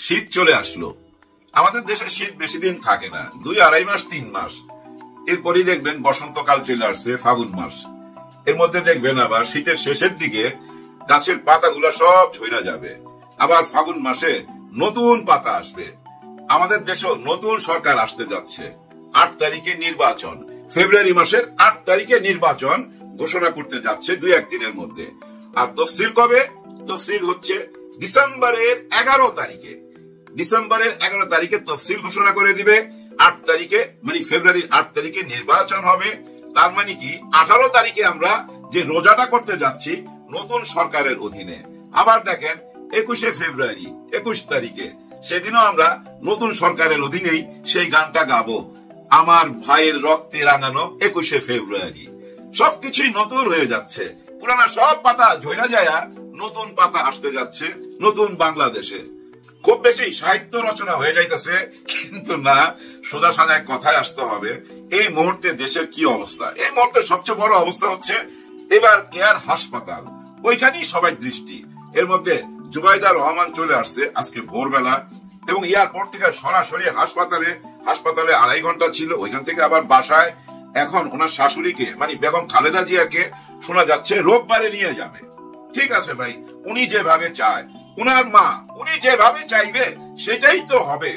শীত চলে আসলো। আমাদের দেশে শীত বেশি দিন থাকে না, 2-2.5 মাস 3 মাস। এরপরই দেখবেন বসন্তকাল চলে আসছে, ফাগুন মাস। এর মধ্যে দেখবেন আবার শীতের শেষের দিকে গাছের পাতাগুলো সব ঝরে যাবে, আবার ফাগুন মাসে নতুন পাতা আসবে। আমাদের দেশেও নতুন সরকার আসতে যাচ্ছে। 8 তারিখে নির্বাচন, ফেব্রুয়ারি মাসের 8 তারিখে নির্বাচন ঘোষণা করতে যাচ্ছে 2-1 দিনের মধ্যে। আর তফসিল কবে? তফসিল হচ্ছে ডিসেম্বরের 11 তারিখে। ডিসেম্বরের 11 তারিখে তফসিল ঘোষণা করে দিবে। 8 তারিখে মানে ফেব্রুয়ারির 8 তারিখে নির্বাচন হবে। তার মানে কি 18 তারিখে আমরা যে রোজাটা করতে যাচ্ছি নতুন সরকারের অধীনে। আবার দেখেন 21শে ফেব্রুয়ারি 21 তারিখে, সেদিনও আমরা নতুন সরকারের অধীনেই সেই গানটা গাবো, আমার ভাইয়ের রক্তে রাঙানো 21শে ফেব্রুয়ারি। সবকিছুই নতুন হয়ে যাচ্ছে, পুরানা সব পাতা ঝরে যায়, নতুন পাতা আসতে যাচ্ছে নতুন বাংলাদেশে। খুব বেশি সাহিত্য রচনা হয়ে যাইতেছে, কিন্তু না, সোজা সাজায় কথায় আসতে হবে। এই মুহূর্তে দেশের কি অবস্থা? এই মুহূর্তে সবচেয়ে বড় অবস্থা হচ্ছে এবার কেয়ার হাসপাতাল, ওইখানেই সবাই দৃষ্টি। এর মধ্যে জুবাইদা রহমান চলে আসছে আজকে ভোরবেলা, এবং এয়ারপোর্ট থেকে সরাসরি হাসপাতালে 2.5 ঘন্টা ছিল, ওইখান থেকে আবার বাসায়। এখন ওনার শাশুড়িকে মানে বেগম খালেদা জিয়াকে শোনা যাচ্ছে রোববারে নিয়ে যাবে। ঠিক আছে ভাই, উনি যেভাবে চায়, উনার মা উনি যেভাবে চাইবে সেটাই তো হবে।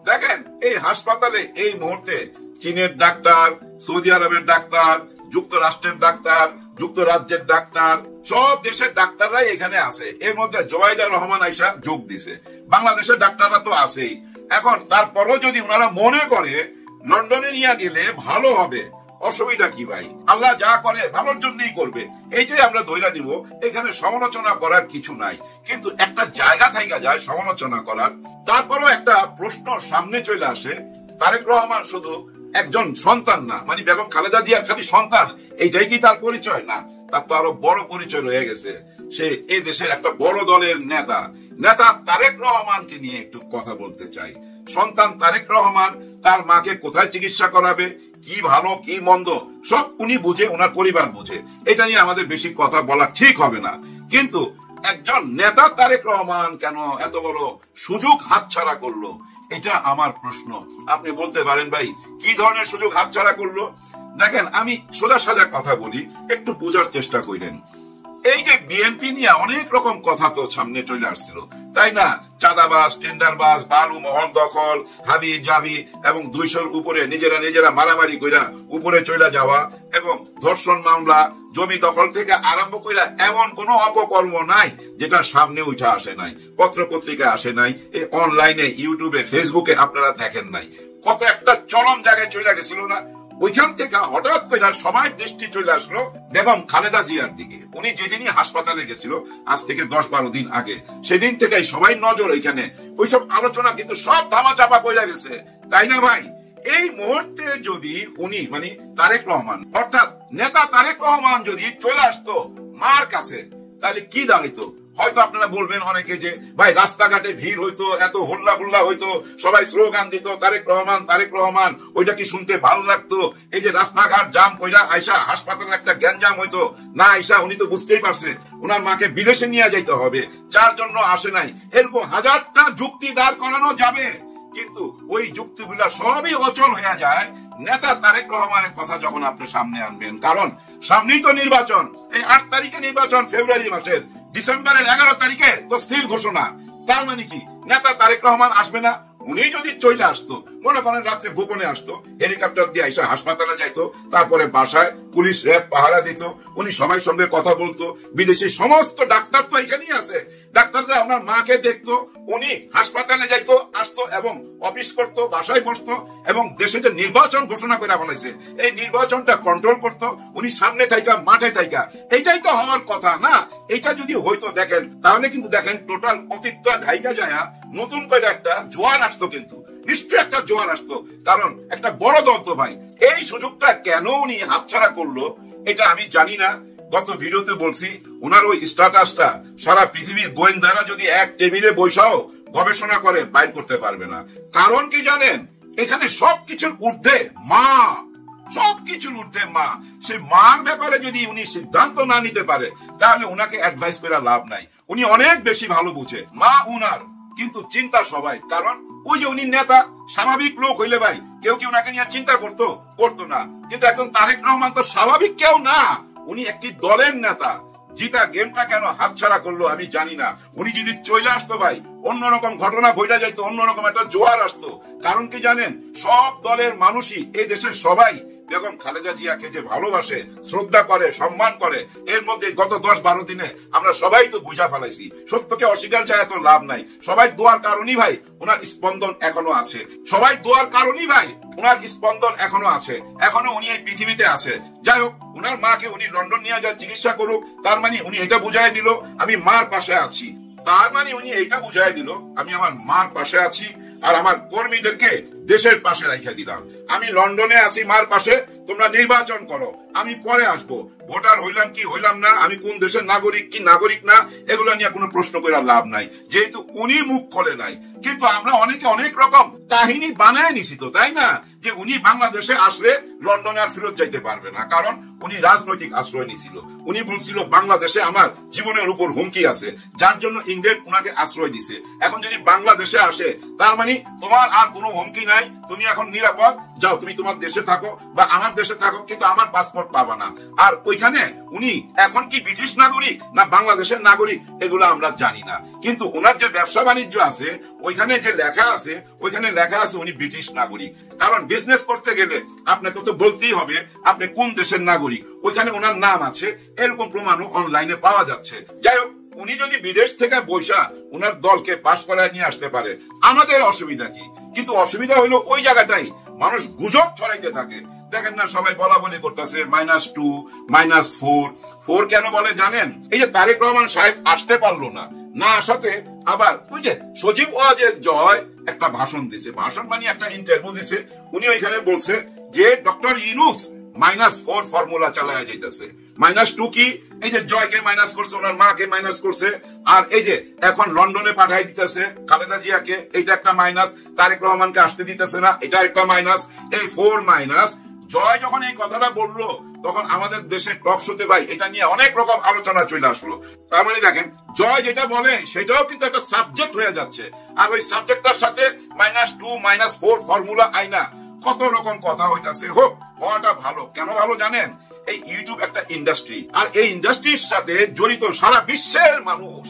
দেখেন এই হাসপাতালে এই মুহূর্তে চীনের ডাক্তার, সৌদি আরবের ডাক্তার, যুক্তরাষ্ট্রের ডাক্তার, যুক্তরাজ্যের ডাক্তার, সব দেশের ডাক্তাররাই এখানে আছে। এর মধ্যে জুবাইদা রহমান আয়েশা যোগ দিছে, বাংলাদেশের ডাক্তাররা তো আছেই। এখন তারপরও যদি ওনারা মনে করে লন্ডনে নিয়ে গেলে ভালো হবে, অসুবিধা কি ভাই? আল্লাহ যা করে ভালোর জন্যই করবে, এইটাই আমরা ধৈর্য নিব। এখানে সমালোচনা করার কিছু নাই, কিন্তু একটা জায়গা থাইকা যায় সমালোচনা করার। তারপরও একটা প্রশ্ন সামনে চলে আসে, তারেক রহমান শুধু একজন সন্তান না, মানে বেগম খালেদা জিয়ার খালি সন্তান, এইটাই কি তার পরিচয়? না, তার তো আরো বড় পরিচয় রয়ে গেছে। সে এই দেশের একটা বড় দলের নেতা। নেতা তারেক রহমানকে নিয়ে একটু কথা বলতে চাই। সন্তান তারেক রহমান তার মাকে কোথায় চিকিৎসা করাবে, কি ভালো কি মন্দ সব উনি বুঝে, ওনার পরিবার বুঝে। এটা নিয়ে আমাদের বেশি কথা বলা ঠিক হবে না, কিন্তু একজন নেতা তারেক রহমান কেন এত বড় সুযোগ হাতছাড়া করলো, এটা আমার প্রশ্ন। আপনি বলতে পারেন ভাই কি ধরনের সুযোগ হাতছাড়া করলো? দেখেন আমি সোজা সাজা কথা বলি, একটু বোঝার চেষ্টা করেন। এই যে বিএনপি নিয়ে অনেক রকম কথা তো সামনে চলে আসছিল, তাই না? চাঁদাবাজ, টেন্ডারবাজ, বালু মহল দখল, হাবি জাবি, এবং 200-র উপরে নিজেরা মারামারি কইরা উপরে চলে যাওয়া, এবং ধর্ষণ মামলা, জমি দখল থেকে আরম্ভ কইরা এমন কোন অপকর্ম নাই যেটা সামনে উঠে আসে নাই, পত্র পত্রিকায় আসে নাই, এই অনলাইনে ইউটিউবে ফেসবুকে আপনারা দেখেন নাই। কত একটা চরম জায়গায় চলে গেছিল না? ওইখান থেকে হঠাৎ করে সবাই দৃষ্টি চলে আসলো বেগম খালেদা জিয়ার দিকে। উনি যেদিনই হাসপাতালে গেছিল, আজ থেকে 10-12 দিন আগে, সেদিন থেকে সবাই নজর ওইখানে। ওইসব আলোচনা কিন্তু সব ধামাচাপা পড়ে গেছে, তাই না ভাই? এই মুহূর্তে যদি উনি মানে তারেক রহমান অর্থাৎ নেতা তারেক রহমান যদি চলে আসতো মার কাছে, তাহলে কি দাঁড়াইতো? হয়তো আপনারা বলবেন অনেকে যে ভাই রাস্তাঘাটে ভিড় হইতো, এত হোল্লা গুল্লা হইতো, সবাই স্লোগান দিত তারেক রহমান তারেক রহমান, ওইটা কি শুনতে ভালো লাগতো? এই যে রাস্তাঘাট জাম কইরা আয়সা হাসপাতালে একটা গ্যাঞ্জাম হইতো না, আয়সা উনি তো বুঝতেই পারছে ওনার মাকে বিদেশে নিয়ে যাইতে হবে, যার জন্য আসে নাই। এরকম হাজারটা যুক্তি দাঁড় করানো যাবে, কিন্তু ওই যুক্তিগুলা সবই অচল হয়ে যায় নেতা তারেক রহমানের কথা যখন আপনি সামনে আনবেন। কারণ সামনেই তো নির্বাচন, এই 8 তারিখে নির্বাচন ফেব্রুয়ারি মাসের, ডিসেম্বরের 11 তারিখে তফসিল ঘোষণা। তার মানে কি নেতা তারেক রহমান আসবে না? উনি যদি চলে আসতো, মনে করেন রাত্রে গোপনে আসতো, হেলিকপ্টার দিয়ে এসে হাসপাতালে যাইতো, তারপরে বাসায় পুলিশ র্যাব পাহারা দিত, উনি সবাই সঙ্গে কথা বলতো, বিদেশি সমস্ত ডাক্তার তো এখানেই আছে, ডাক্তাররা আপনার মাকে দেখতো, উনি হাসপাতালে যাইতো আসতো এবং অফিস করতো, বাসায় বসতো, এবং দেশে যে নির্বাচন ঘোষণা করে বলেছে এই নির্বাচনটা কন্ট্রোল করতো উনি সামনে থাইকা, মাঠে থাইকা। এইটাই তো হওয়ার কথা না? এটা যদি হইতো দেখেন, তাহলে কিন্তু দেখেন টোটাল অতীতটা ঢাইকা যায়, নতুন করে একটা জোয়ার আসতো, কিন্তু নিশ্চয় একটা জোয়ার আসতো। কারণ একটা বড় দল তো ভাই, এই সুযোগটা কেন উনি হাতছাড়া করলো এটা আমি জানি না। গত ভিডিওতে বলছি ওনার ওই স্ট্যাটাসটা সারা পৃথিবীর গোয়েন্দারা যদি এক টেবিলে বৈশাও গবেষণা করে বাইর করতে পারবে না। কারণ কি জানেন? এখানে সবকিছুর ঊর্ধ্বে মা, সবকিছুর ঊর্ধ্বে মা। সেই মার ব্যাপারে যদি উনি সিদ্ধান্ত না নিতে পারে, তাহলে উনাকে অ্যাডভাইস করে লাভ নাই। উনি অনেক বেশি ভালো বুঝে, মা উনার কিন্তু চিন্তা সবাই, কারণ ওই যে উনি নেতা, স্বাভাবিক লোক হইলে ভাই কেউ কি ওনাকে নিয়ে চিন্তা করতো না। কিন্তু একজন তারেক রহমান তো স্বাভাবিক কেউ না, উনি একটি দলের নেতা। জিতা গেমটা কেন হাতছাড়া করলো আমি জানি না। উনি যদি চলে আসতো ভাই, অন্যরকম ঘটনা ঘটে যাইতো, অন্যরকম একটা জোয়ার আসতো। কারণ কি জানেন, সব দলের মানুষই এই দেশের সবাই বেগম খালেদা জিয়াকে যে ভালোবাসে, শ্রদ্ধা করে, সম্মান করে, এর মধ্যে গত 10-12 দিনে আমরা সবাই তো বুঝা ফেলাইছি। সত্যকে অস্বীকার যায় তো লাভ নাই। সবাই দোয়ার কারণই ভাই ওনার স্পন্দন এখনো আছে, সবাই দোয়ার কারণই ভাই ওনার স্পন্দন এখনো আছে, এখনো উনি এই পৃথিবীতে আছে। যাই হোক, উনার মাকে উনি লন্ডন নিয়ে যা চিকিৎসা করুক, তার মানে উনি এটা বুঝাই দিল আমি মার পাশে আছি। তার মানে উনি এইটা বুঝাই দিল আমি আমার মার পাশে আছি, আর আমার কর্মীদেরকে দেশের পাশে রেখে দিলাম। আমি লন্ডনে আছি মার পাশে, তোমরা নির্বাচন করো, আমি পরে আসবো। ভোটার হইলাম কি হইলাম না, আমি কোন দেশের নাগরিক কি নাগরিক না, এগুলো নিয়ে কোনো প্রশ্ন করে লাভ নাই, যেহেতু উনি মুখ খোলে নাই। কিন্তু আমরা অনেকে অনেক রকম কাহিনী বানায় নিছি তো, তাই না, যে উনি বাংলাদেশে আসলে লন্ডনে আর ফেরত যাইতে পারবে না, কারণ উনি রাজনৈতিক আশ্রয় নিছিল। উনি বলছিল বাংলাদেশে আমার জীবনের উপর হুমকি আছে, যার জন্য ইংল্যান্ড উনাকে আশ্রয় দিছে। এখন যদি বাংলাদেশে আসে, তার মানে তোমার আর কোনো হুমকি নাই, তুমি এখন নিরাপদ, যাও তুমি তোমার দেশে থাকো বা আমার দেশে থাকো, কিন্তু আমার পাসপোর্ট পাবা না। আর ওইখানে উনি এখন কি ব্রিটিশ নাগরিক না বাংলাদেশের নাগরিক এগুলো আমরা জানি না, কিন্তু ওনার যে ব্যবসা বাণিজ্য আছে ওইখানে যে লেখা আছে, ওইখানে লেখা আছে উনি ব্রিটিশ নাগরিক। কারণ বিজনেস করতে গেলে আপনাকে তো বলতেই হবে আপনি কোন দেশের নাগরিক, ওইখানে ওনার নাম আছে, এরকম প্রমাণও অনলাইনে পাওয়া যাচ্ছে। যাই হোক, উনি যদি বিদেশ থেকে বৈশা উনার দলকে পাশ করায় নিয়ে আসতে পারে, আমাদের অসুবিধা কি? কিন্তু অসুবিধা হলো ওই জায়গাটাই মানুষ গুজব ছড়াইতে থাকে। দেখেন না, সবাই বলা বলি করতেছে -2 -4 কেন বলে জানেন? এই যে তারেক রহমান সাহেব আসতে পারলো না, না আসাতে আবার ওই যে সজীব ওয়াজেদ জয় একটা ভাষণ দিছে, ভাষণ মানে একটা ইন্টারভিউ দিছে। উনি ওইখানে বলছে যে ডক্টর ইউনূস -4 ফর্মুলা চালায়া যাইতেছে। -2 কি? এই যে জয়কে মাইনাস করছে, ওনার মাকে মাইনাস করছে, আর এই যে এখন লন্ডনে পাঠাই দিতেছে খালেদা জিয়াকে, এটা একটা মাইনাস। তারেক রহমানকে আসতে দিতেছে না, এটা একটা মাইনাস। এই 4 মাইনাস। জয় যখন এই কথাটা বললো, তখন আমাদের দেশের টক শোতে ভাই এটা নিয়ে অনেক রকম আলোচনা চলে আসলো। তার মানে দেখেন, জয় যেটা বলে সেটাও কিন্তু একটা সাবজেক্ট হয়ে যাচ্ছে, আর ওই সাবজেক্টটার সাথে -2 -4 ফর্মুলা আইনা কত রকম কথা হইতাছে। হোক, হওয়াটা ভালো। কেন ভালো জানেন? এই ইউটিউব একটা ইন্ডাস্ট্রি, আর এই ইন্ডাস্ট্রির সাথে জড়িত সারা বিশ্বের মানুষ,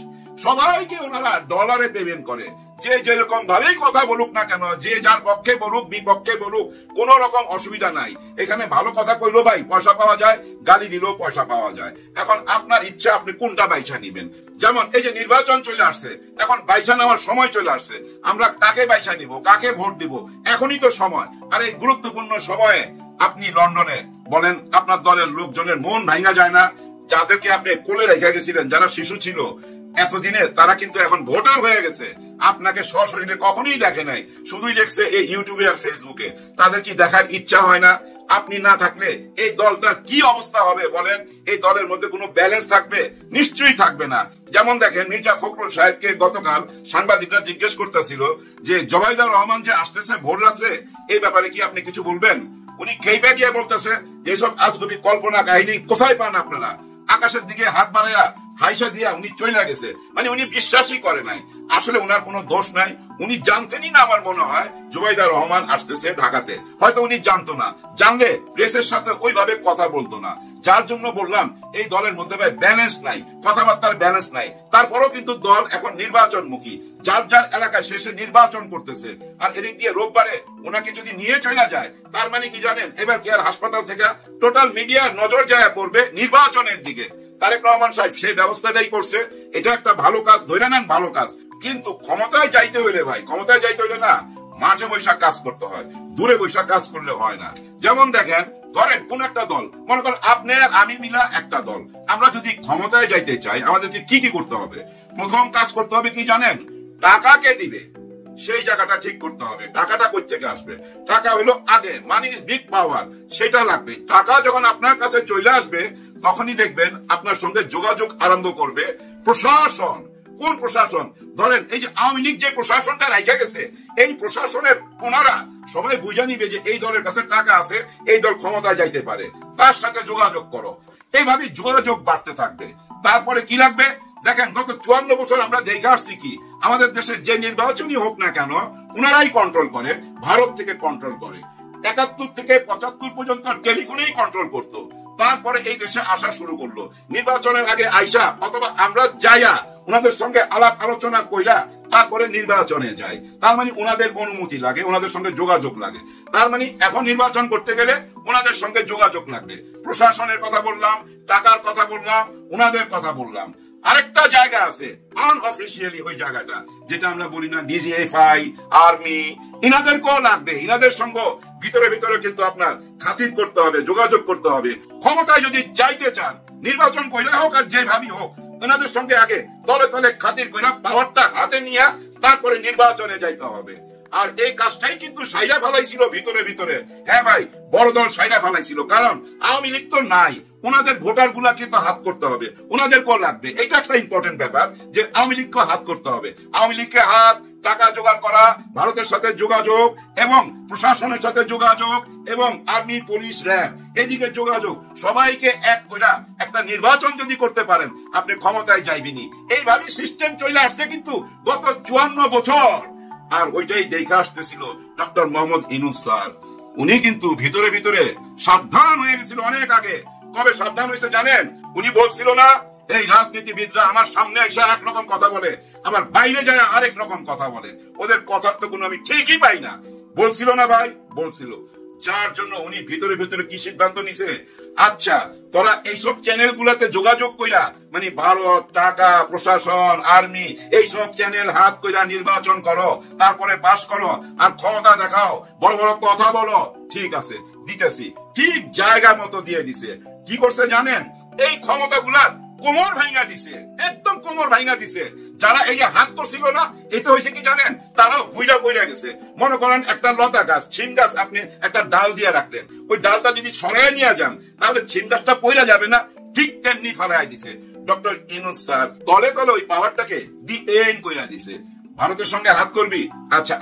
সবাইকে ওনারা ডলারে পেমেন্ট করে। যে যেরকম ভাবেই কথা বলুক না কেন, যে যার পক্ষে বলুক বিপক্ষে বলুক, কোন রকম অসুবিধা নাই। এখানে ভালো কথা কইলো ভাই পয়সা পাওয়া যায়, গালি দিলেও পয়সা পাওয়া যায়। এখন আপনার ইচ্ছা আপনি কোনটা বাইছা নিবেন। যেমন এই যে নির্বাচন চলে আসছে, এখন বাইছা নেওয়ার সময় চলে আসছে। আমরা কাকে বাইছা নিব, কাকে ভোট দিব, এখনই তো সময়। আর এই গুরুত্বপূর্ণ সময়ে আপনি লন্ডনে বলেন, আপনার দলের লোকজনের মন ভাঙা যায় না? যাদেরকে আপনি কোলে রেখে গেছিলেন, যারা শিশু ছিল এতদিনে, তারা কিন্তু এখন ভোটার হয়ে গেছে। আপনাকে সশরীরে কখনোই দেখে নাই, শুধুই দেখছে এই ইউটিউবে আর ফেসবুকে। তাদের কি দেখার ইচ্ছা হয় না? আপনি না থাকলে এই দলটার কি অবস্থা হবে বলেন? এই দলের মধ্যে কোনো ব্যালেন্স থাকবে? নিশ্চয়ই থাকবে না। যেমন দেখেন, মির্জা ফখরুল সাহেবকে গতকাল সাংবাদিকরা জিজ্ঞেস করতেছিল যে জোবাইদুর রহমান যে আসতেছে ভোর রাত্রে, এই ব্যাপারে কি আপনি কিছু বলবেন? উনি খেপে গিয়ে বলতেছে যেসব আজগুবি কল্পনা কাহিনী কোথায় পান আপনারা? আকাশের দিকে হাত বাড়াইয়া হাইসা দিয়া উনি চলে গেছে। মানে উনি বিশ্বাসই করে নাই। আসলে উনার কোনো দোষ নাই, উনি জানতেনই না আমার মনে হয় জোবাইদুর রহমান আসতেছে ঢাকাতে। হয়তো উনি জানতো না, জানলে প্রেসের সাথে ওইভাবে কথা বলতো না। যার জন্য বললাম এই দলের মধ্যে ভাই ব্যালেন্স নাই, কথাবার্তার ব্যালেন্স নাই। তারপরেও কিন্তু দল এখন নির্বাচনমুখী, যার যার এলাকায় শেষে নির্বাচন করতেছে। আর এদিক দিয়ে রোববারে ওনাকে যদি নিয়ে চলে যায়, তার মানে কি জানেন? এবার কি আর হাসপাতাল থেকে টোটাল মিডিয়ার নজর যায় পড়বে নির্বাচনের দিকে। তারেক রহমান সাহেব সেই ব্যবস্থাটাই করছে। এটা একটা ভালো কাজ, ধরে নেন ভালো কাজ। কিন্তু ক্ষমতায় যাইতে হইলে ভাই, ক্ষমতায় যাইতে হইলে না মাঠে বৈশাখ কাজ করতে হয়, দূরে বৈশাখ কাজ করলে হয় না। যেমন দেখেন, ধরেন কোন একটা দল, মনে করেন আপনি আর আমি মিলা একটা দল, আমরা যদি ক্ষমতায় যাইতে চাই আমাদেরকে কি কি করতে হবে? প্রথম কাজ করতে হবে কি জানেন? টাকা কে দিবে সেই জায়গাটা ঠিক করতে হবে। টাকাটা কই থেকে আসবে? টাকা হলো আগে, মানি ইজ বিগ পাওয়ার, সেটা লাগবে। টাকা যখন আপনার কাছে চলে আসবে, তখনই দেখবেন আপনার সঙ্গে যোগাযোগ আরম্ভ করবে প্রশাসন। কোন প্রশাসন? ধরেন এই যে আওয়ামী লীগ যে প্রশাসনটা রাইখা গেছে, এই প্রশাসনের ওনারা সবাই বুঝে নিবে যে এই দলের কাছে টাকা আছে, এই দল ক্ষমতায় যাইতে পারে, তার সাথে যোগাযোগ করো। এইভাবে যোগাযোগ বাড়তে থাকবে। তারপরে কি লাগবে? দেখেন গত 54 বছর আমরা দেখে আসছি কি আমাদের দেশে যে নির্বাচনই হোক না কেন উনারাই কন্ট্রোল করে, ভারত থেকে কন্ট্রোল করে। 71 থেকে 75 পর্যন্ত টেলিফোনেই কন্ট্রোল করতো, তারপরে এই দেশে আসা শুরু করলো। নির্বাচনের আগে আইসা অথবা আমরা যাইয়া ওনাদের সঙ্গে আলাপ আলোচনা কইরা তারপরে নির্বাচনে যায়। তার মানে ওনাদের অনুমতি লাগে, ওনাদের সঙ্গে যোগাযোগ লাগে। তার মানে এখন নির্বাচন করতে গেলে ওনাদের সঙ্গে যোগাযোগ লাগবে। প্রশাসনের কথা বললাম, টাকার কথা বললাম, ওনাদের কথা বললাম। আরেকটা জায়গা আছে আনঅফিসিয়ালি, ওই জায়গাটা যেটা আমরা বলি না ডিজিএফআই, আর্মি, ইনাদেরকেও লাগবে। ইনাদের সঙ্গে ভিতরে ভিতরে কিন্তু আপনার খাতির করতে হবে, যোগাযোগ করতে হবে। ক্ষমতায় যদি চাইতে চান নির্বাচন কইরা হোক আর যেভাবেই হোক ওনাদের সঙ্গে আগে তলে তলে খাতির কইরা পাওয়ারটা হাতে নিয়ে তারপরে নির্বাচনে যাইতে হবে। আর এই কাজটাই কিন্তু সাইরা ফেলাইছিল ভিতরে ভিতরে। হ্যাঁ ভাই, বড় দল সাইরা ফেলাইছিল, কারণ আওয়ামী লীগ তো নাই, ওনাদের ভোটার গুলাকে তো হাত করতে হবে, ওনাদেরকেও লাগবে। এটা একটা ইম্পর্টেন্ট ব্যাপার যে আওয়ামী লীগকে হাত করতে হবে। আওয়ামী লীগকে হাত, টাকা জোগাড় করা, ভারতের সাথে যোগাযোগ এবং প্রশাসনের সাথে যোগাযোগ এবং আর্মি, পুলিশ, র্যাব এদিকে যোগাযোগ, সবাইকে এক করে একটা নির্বাচন যদি করতে পারেন আপনি ক্ষমতায় যাইবেনি। এইভাবে সিস্টেম চলে আসছে কিন্তু গত 54 বছর। আর ওইটাই দেখে আসতেছিল ডক্টর মোহাম্মদ ইউনূস স্যার। উনি কিন্তু ভিতরে ভিতরে সাবধান হয়ে গেছিল অনেক আগে। কবে সাবধান হয়েছে জানেন? উনি বলছিল না এই রাজনীতিবিদরা আমার সামনে এসে একরকম কথা বলে, আমার বাইরে যায় আরেক রকম কথা বলে, ওদের কথার তো কোনো আমি ঠিকই পাই না। বলছিল না ভাই? বলছিল। যার জন্য উনি ভিতরে ভিতরে কি সিদ্ধান্ত নিছে, আচ্ছা তোরা এইসব চ্যানেল গুলাতে যোগাযোগ কইরা, মানে ভারত, টাকা, প্রশাসন, আর্মি, এইসব চ্যানেল হাত কইরা নির্বাচন করো, তারপরে পাস করো আর ক্ষমতা দেখাও, বড় বড় কথা বলো, ঠিক আছে দিতেছি। ঠিক জায়গা মতো দিয়ে দিছে। কি করছে জানেন? এই ক্ষমতা গুলার কোমর ভাঙা দিছে, একদম কোমর ভাঙা দিছে। যারা এই যে হাত করছিল না, এতে হয়েছে কি জানেন? তারাও ভুইরা বইরা গেছে। মনে করেন একটা লতা গাছ, ছিম গাছ আপনি একটা ডাল দিয়ে রাখলেন, ওই ডালটা যদি সরাই নিয়ে যান তাহলে ছিম গাছটা পইরা যাবে না? ঠিক তেমনি ফালাই দিছে ডক্টর ইউনূস স্যার। তলে তলে ওই পাওয়ারটাকে দি এন্ড কইরা দিছে। ভারতের সঙ্গে হাত করবি, আচ্ছা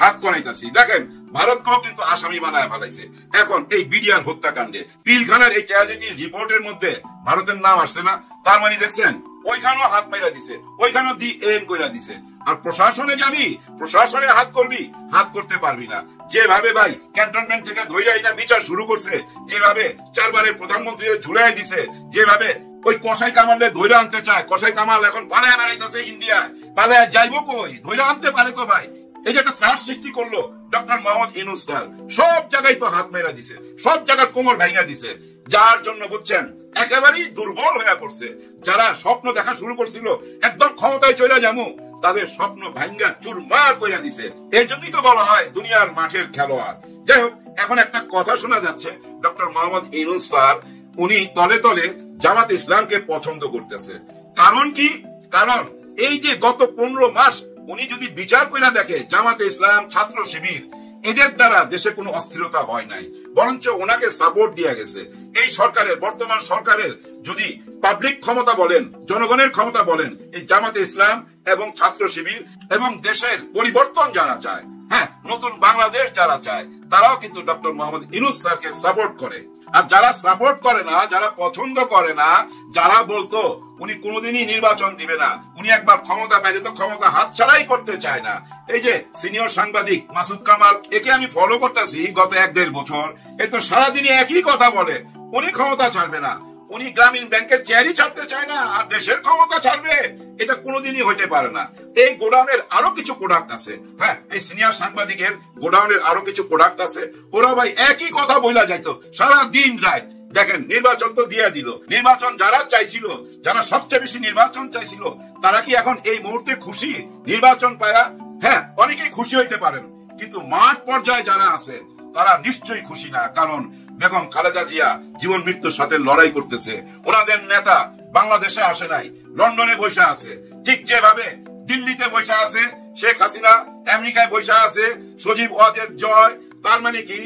হাত করাইতাছি। দেখেন ভারতকেও কিন্তু আসামি বানায় ফেলাইছে। এখন এই বিডিআর হত্যাকাণ্ডে পিলখানার এই ট্র্যাজেডির রিপোর্টের মধ্যে ভারতের নাম আসছে না? তার মানে দেখছেন ওইখানেও হাত মাইরা দিছে, ওইখানেও দি এম কইরা দিছে। আর প্রশাসনে যাবি, প্রশাসনে হাত করবি, হাত করতে পারবি না। যেভাবে ভাই ক্যান্টনমেন্ট থেকে ধইরাই না বিচার শুরু করছে, যেভাবে 4 বারের প্রধানমন্ত্রী ঝুলাই দিছে, যেভাবে ওই কসাই কামালে ধইরা আনতে চায়, কসাই কামাল এখন পালায় বেড়াইতেছে ইন্ডিয়া, পালায় যাইবো কই? ধইরা আনতে পারে তো ভাই। এই যে একটা ত্রাস সৃষ্টি করলো ডক্টর মোহাম্মদ ইউনূস স্যার, সব জায়গায় তো হাত মেরা দিছে, সব জায়গার কোমর ভাঙা দিছে। যার জন্য বুঝছেন একেবারেই দুর্বল হয়ে পড়ছে। যারা স্বপ্ন দেখা শুরু করছিল একদম ক্ষমতায় চলে যাবো, তাদের স্বপ্ন ভাঙ্গা চুরমার করে দিছে। এর জন্যই তো বলা হয় দুনিয়ার মাঠের খেলোয়াড়। যাই হোক, এখন একটা কথা শোনা যাচ্ছে ডক্টর মোহাম্মদ ইউনূস স্যার উনি তলে তলে জামাত ইসলামকে পছন্দ করতেছে। কারণ কি? কারণ এই যে গত 15 মাস উনি যদি বিচার করে দেখে জামাতে ইসলাম, ছাত্র শিবির, এদের দ্বারা দেশে কোনো অস্থিরতা হয় নাই, বরঞ্চ ওনাকে সাপোর্ট দিয়ে গেছে। এই সরকারের, বর্তমান সরকারের যদি পাবলিক ক্ষমতা বলেন, জনগণের ক্ষমতা বলেন, এই জামাতে ইসলাম এবং ছাত্র শিবির এবং দেশের পরিবর্তন যারা চায়, হ্যাঁ নতুন বাংলাদেশ যারা চায়, তারাও কিন্তু ডক্টর মোহাম্মদ ইউনূস স্যারকে সাপোর্ট করে। আর যারা সাপোর্ট করে না, যারা পছন্দ করে না, যারা বলতো উনি কোনোদিনই নির্বাচন দিবে না, উনি একবার ক্ষমতা পাইলে তো ক্ষমতা হাতছাড়াই করতে চায় না, এই যে সিনিয়র সাংবাদিক মাসুদ কামাল, একে আমি ফলো করতেছি গত 1-1.5 বছর। এ তো সারাদিনই একই কথা বলে, উনি ক্ষমতা ছাড়বে না, উনি গ্রামীণ ব্যাংকের চেয়ারই ছাড়তে চায় না, আর দেশের ক্ষমতা ছাড়বে, এটা কোনোদিনই হইতে পারে না। এই গোডাউনের আরো কিছু প্রোডাক্ট আছে, হ্যাঁ এই সিনিয়র সাংবাদিকের গোডাউনের আরো কিছু প্রোডাক্ট আছে, ওরা ভাই একই কথা বইলা যাইতো সারা দিন রাত। দেখেন নির্বাচন তো দিয়ে দিল। নির্বাচন যারা চাইছিল, যারা সবচেয়ে বেশি নির্বাচন চাইছিল, তারা কি এখন এই মুহূর্তে খুশি নির্বাচন পায়া? হ্যাঁ অনেকেই খুশি হইতে পারেন, কিন্তু মাঠ পর্যায়ে যারা আছে তারা নিশ্চয়ই খুশি না। কারণ বেগম খালেদা জিয়া জীবন মৃত্যুর সাথে লড়াই করতেছে। ওনাদের নেতা বাংলাদেশে আসে নাই, লন্ডনে বসে আছে। ঠিক যেভাবে দিল্লিতে বসে আছে শেখ হাসিনা, আমেরিকায় বসে আছে সজীব ওয়াজেদ জয়। তার মানে কি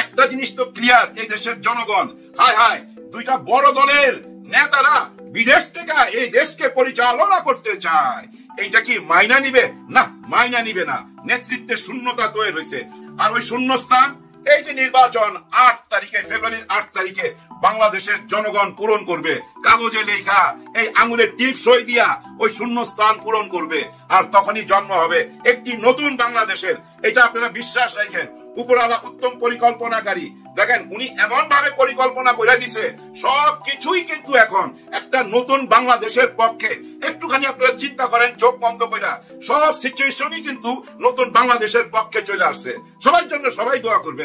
একটা জিনিস তো ক্লিয়ার, এই দেশের জনগণ, হায় হায়, দুইটা বড় দলের নেতারা বিদেশ থেকে এই দেশকে পরিচালনা করতে চায়। এইটা কি মাইনা নিবে? না, মাইনা নিবে না। নেতৃত্বের শূন্যতা তৈরি হয়েছে। আর ওই শূন্যস্থান এই যে নির্বাচন 8 তারিখে, ফেব্রুয়ারির 8 তারিখে বাংলাদেশের জনগণ পূরণ করবে, কাগজে লেখা এই আঙুলের টিপ সই দিয়া ওই শূন্য স্থান পূরণ করবে, আর তখনই জন্ম হবে একটি নতুন বাংলাদেশের। এটা আপনারা বিশ্বাস রাখেন। উপরওয়ালা উত্তম পরিকল্পনাকারী, দেখেন উনি এমন ভাবে পরিকল্পনা করে দিছে, সবকিছুই কিন্তু এখন একটা নতুন বাংলাদেশের পক্ষে। একটুখানি আপনারা চিন্তা করেন চোখ বন্ধ করে, সব সিচুয়েশনই কিন্তু নতুন বাংলাদেশের পক্ষে চলে আসছে। সবার জন্য সবাই দোয়া করবে।